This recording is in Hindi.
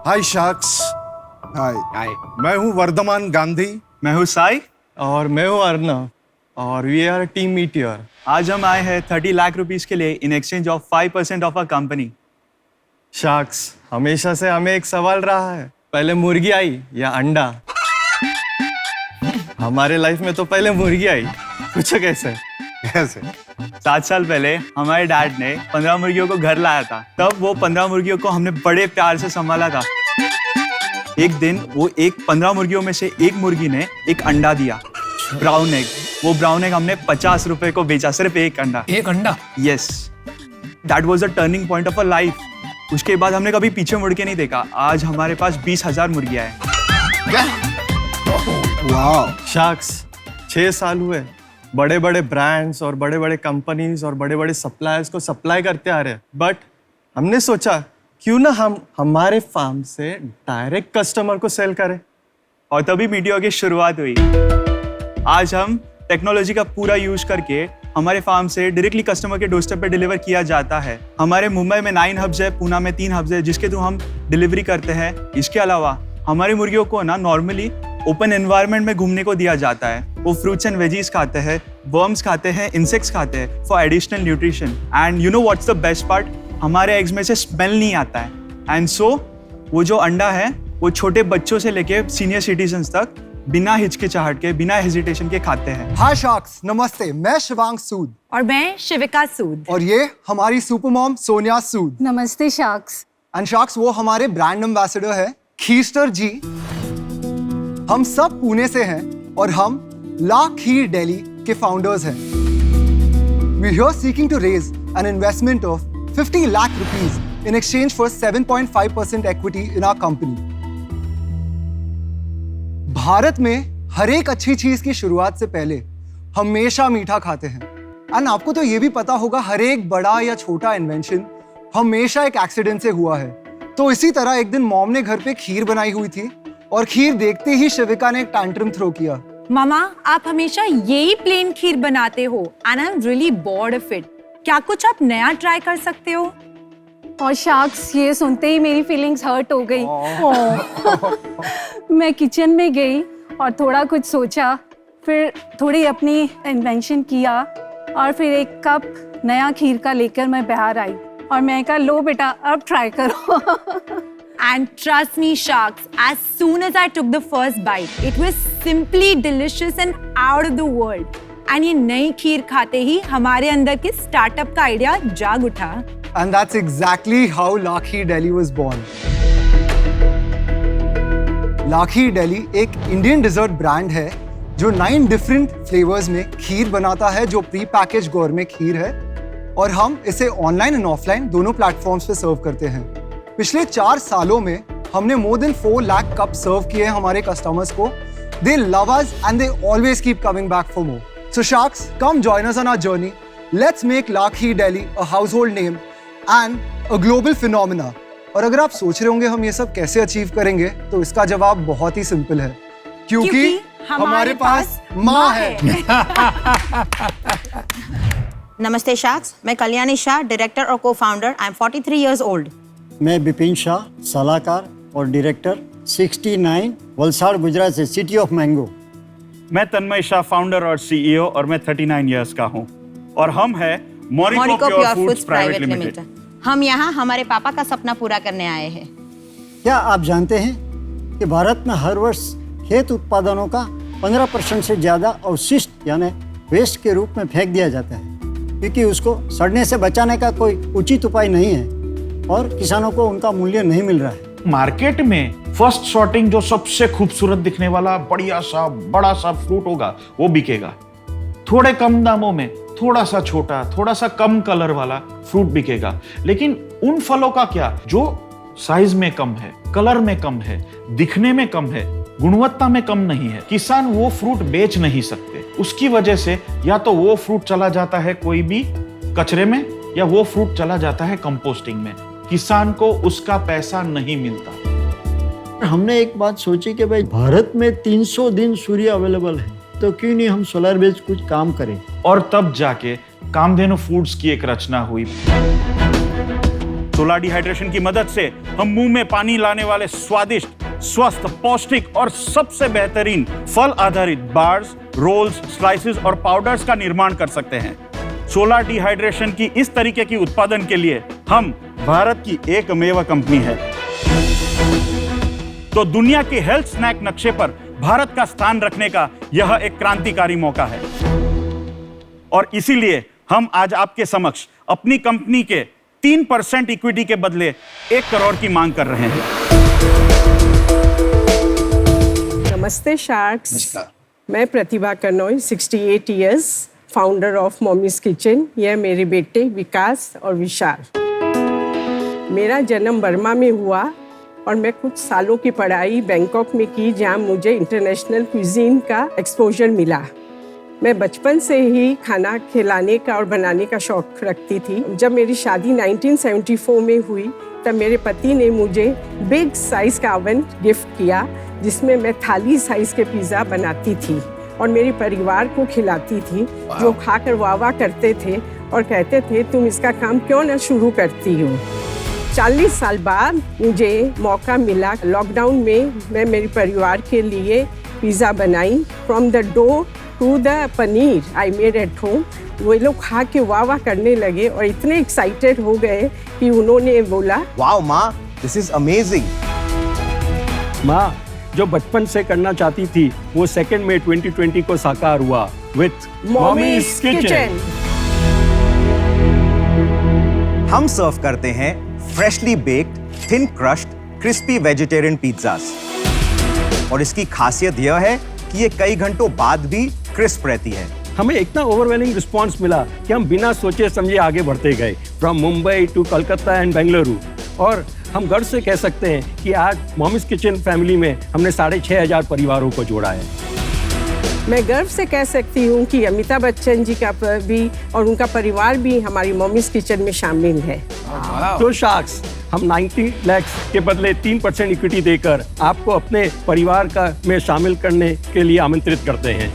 हाय शार्क्स। हाय हाय। मैं हूँ वर्धमान गांधी। मैं हूँ साई। और मैं हूँ अर्नव और वी आर टीम मीटियर। आज हम आए हैं 30 लाख रुपीस के लिए in exchange of 5% of a company. Sharks, हमेशा से हमें एक सवाल रहा है, पहले मुर्गी आई या अंडा? हमारे लाइफ में तो पहले मुर्गी आई। पूछो कैसे? कैसे? 7 साल पहले हमारे डैड ने 15 मुर्गियों को घर लाया था। तब वो 15 मुर्गियों को हमने बड़े प्यार से संभाला था। एक दिन वो 15 मुर्गियों में से एक मुर्गी ने एक अंडा दिया, ब्राउन एग। वो ब्राउन एग हमने 50 रुपए को बेचा, सिर्फ एक अंडा। एक अंडा? Yes, that was a turning point of a life. उसके बाद हमने कभी पीछे मुड़ के नहीं देखा। आज हमारे पास 20,000 मुर्गियां हैं। वाह। शार्क्स, 6 साल हुए बड़े बड़े ब्रांड्स और बड़े बड़े कंपनीज और बड़े बड़े सप्लायर्स को सप्लाई करते आ रहे हैं, बट हमने सोचा क्यों ना हम हमारे फार्म से डायरेक्ट कस्टमर को सेल करें। और तभी मीडिया की शुरुआत हुई। आज हम टेक्नोलॉजी का पूरा यूज करके हमारे फार्म से डायरेक्टली कस्टमर के डोरस्टेप पे डिलीवर किया जाता है। हमारे मुंबई में 9 हब्स है, पुणे में 3 हब्स है, जिसके थ्रू हम डिलीवरी करते हैं। इसके अलावा हमारी मुर्गियों को ना नॉर्मली ओपन एनवायरनमेंट में घूमने को दिया जाता है। वो फ्रूट्स एंड वेजीज खाते हैं, वर्म्स खाते हैं, इंसेक्ट्स खाते हैं for additional nutrition. And you know what's the best part? हमारे एग्स में से स्मेल नहीं आता है। एंड सो वो जो अंडा है वो छोटे बच्चों से लेके सीनियर सिटीजन्स तक बिना हिचकिचाहट के, बिना हेजिटेशन के खाते हैं। हाय शार्क्स, नमस्ते। मैं शिवांग सूद और मैं शिविका सूद और ये हमारी सुपर मॉम सोनिया सूद। नमस्ते शार्क्स। एंड शार्क्स, वो हमारे ब्रांड एम्बेसडर है खीरस्टर जी। हम सब पुणे से हैं और हम ला खीर दिल्ली के फाउंडर्स हैं। We here seeking to raise an investment of 50 lakh rupees in exchange for 7.5% equity in our company. Bharat में हर एक अच्छी चीज की शुरुआत से पहले हमेशा मीठा खाते हैं। एंड आपको तो ये भी पता होगा, हर एक बड़ा या छोटा इन्वेंशन हमेशा एक एक्सीडेंट से हुआ है। तो इसी तरह एक दिन मॉम ने घर पे खीर बनाई हुई थी और खीर देखते ही शिविका ने एक टैंट्रम थ्रो किया। मामा, आप हमेशा यही प्लेन खीर बनाते हो and I am really bored of it. क्या कुछ आप नया ट्राई कर सकते हो? और शार्क्स, ये सुनते ही मेरी फीलिंग्स हर्ट हो गई। मैं किचन में गई और थोड़ा कुछ सोचा, फिर थोड़ी अपनी इन्वेंशन किया और फिर एक कप नया खीर का लेकर मैं बाहर आई और मैं कहा, लो बेटा अब ट्राई करो। And trust me sharks, as soon as I took the first bite, it was simply delicious and out of the world. And ये नई खीर खाते ही हमारे अंदर के स्टार्टअप का आइडिया जाग उठा। And that's exactly how La Kheer Delhi was born. La Kheer Delhi एक इंडियन डिजर्ट ब्रांड है जो 9 डिफरेंट फ्लेवर्स में खीर बनाता है, जो प्री पैकेज गोरमे खीर है। और हम इसे ऑनलाइन एंड ऑफलाइन दोनों प्लेटफॉर्म्स पे सर्व करते हैं। पिछले 4 सालों में हमने मोर देन 4 लाख कप सर्व किए हैं हमारे कस्टमर्स को। They love us and they always keep coming back for more. So sharks, come join us on our journey. Let's make La Kheer Delhi a household name and a global phenomena. और अगर आप सोच रहे होंगे हम ये सब कैसे अचीव करेंगे, तो इसका जवाब बहुत ही सिंपल है, क्योंकि हमारे पास माँ है। नमस्ते शार्क्स, मैं कल्याणी शाह, डायरेक्टर और co-founder. I am 43 years old. मैं बिपिन शाह, सलाहकार और डायरेक्टर, 69, वलसाड़, गुजरात से, सिटी ऑफ मैंगो। मैं तन्मय शाह, फाउंडर और सीईओ, और मैं 39 इयर्स का हूँ और हम है मोरिको प्योर फूड्स प्राइवेट लिमिटेड। हम यहाँ हमारे पापा का सपना पूरा करने आए हैं। क्या आप जानते हैं कि भारत में हर वर्ष खेत उत्पादनों का 15% से ज़्यादा अवशिष्ट यानी वेस्ट के रूप में फेंक दिया जाता है, क्योंकि उसको सड़ने से बचाने का कोई उचित उपाय नहीं है और किसानों को उनका मूल्य नहीं मिल रहा है। मार्केट में फर्स्ट सॉर्टिंग जो सबसे खूबसूरत दिखने वाला बढ़िया सा बड़ा सा फ्रूट होगा वो बिकेगा। थोड़े कम दामों में थोड़ा सा छोटा, थोड़ा सा कम कलर वाला फ्रूट बिकेगा। लेकिन उन फलों का क्या जो साइज में कम है, कलर में कम है, दिखने में कम है, गुणवत्ता में कम नहीं है, किसान वो फ्रूट बेच नहीं सकते। उसकी वजह से या तो वो फ्रूट चला जाता है कोई भी कचरे में, या वो फ्रूट चला जाता है कंपोस्टिंग में। किसान को उसका पैसा नहीं मिलता। हमने एक बात सोची कि भाई भारत में 300 दिन सूर्य अवेलेबल है, तो क्यों नहीं हम सोलर बेस्ड कुछ काम करें। और तब जाके कामधेनु फूड्स की एक रचना हुई। सोलर डिहाइड्रेशन की मदद से हम मुंह में पानी लाने वाले स्वादिष्ट, स्वस्थ, पौष्टिक और सबसे बेहतरीन फल आधारित बार्स, रोल्स, स्लाइसेस और पाउडर्स का निर्माण कर सकते हैं। सोलर डिहाइड्रेशन की इस तरीके की उत्पादन के लिए हम भारत की एकमेव कंपनी है। तो दुनिया के हेल्थ स्नैक नक्शे पर भारत का स्थान रखने का यह एक क्रांतिकारी मौका है और इसीलिए हम आज आपके समक्ष अपनी कंपनी के 3% इक्विटी के बदले 1 करोड़ की मांग कर रहे हैं। नमस्ते शार्क्स, मैं Pratibha Kanoi, 68 years, founder of Mommy's Kitchen. यह मेरे बेटे विकास और विशाल। मेरा जन्म बर्मा में हुआ और मैं कुछ सालों की पढ़ाई बैंकॉक में की, जहाँ मुझे इंटरनेशनल क्विजीन का एक्सपोजर मिला। मैं बचपन से ही खाना खिलाने का और बनाने का शौक रखती थी। जब मेरी शादी 1974 में हुई तब मेरे पति ने मुझे बिग साइज का ओवन गिफ्ट किया, जिसमें मैं थाली साइज के पिज़्ज़ा बनाती थी और मेरे परिवार को खिलाती थी, जो खाकर वाह करते थे और कहते थे तुम इसका काम क्यों ना शुरू करती हो। 40 साल बाद मुझे मौका मिला। लॉकडाउन में मैं मेरे परिवार के लिए पिज़्ज़ा बनाई। From the dough to the paneer I made at home. वो लोग खा के वाह करने लगे और इतने एक्साइटेड हो गए कि उन्होंने बोला, वाओ माँ, दिस इज अमेजिंग। माँ, जो बचपन से करना चाहती थी वो 2 मई 2020 को साकार हुआ विथ मॉमीज किचन। हम सर्व करते हैं freshly baked, thin crushed, crispy vegetarian pizzas और इसकी खासियत यह है कि ये कई घंटों बाद भी क्रिस्प रहती है। हमें इतना ओवरवेलमिंग रिस्पांस मिला कि हम बिना सोचे समझे आगे बढ़ते गए, from Mumbai to Kolkata and Bengaluru. और हम गर्व से कह सकते हैं कि आज मॉमीज किचन फैमिली में हमने 6,500 परिवारों को जोड़ा है। मैं गर्व से कह सकती हूँ कि अमिताभ बच्चन जी का भी और उनका परिवार भी हमारी मॉमीज किचन में शामिल है। तो शार्क्स, हम 90 लाख के बदले 3% इक्विटी देकर आपको अपने परिवार का में शामिल करने के लिए आमंत्रित करते हैं।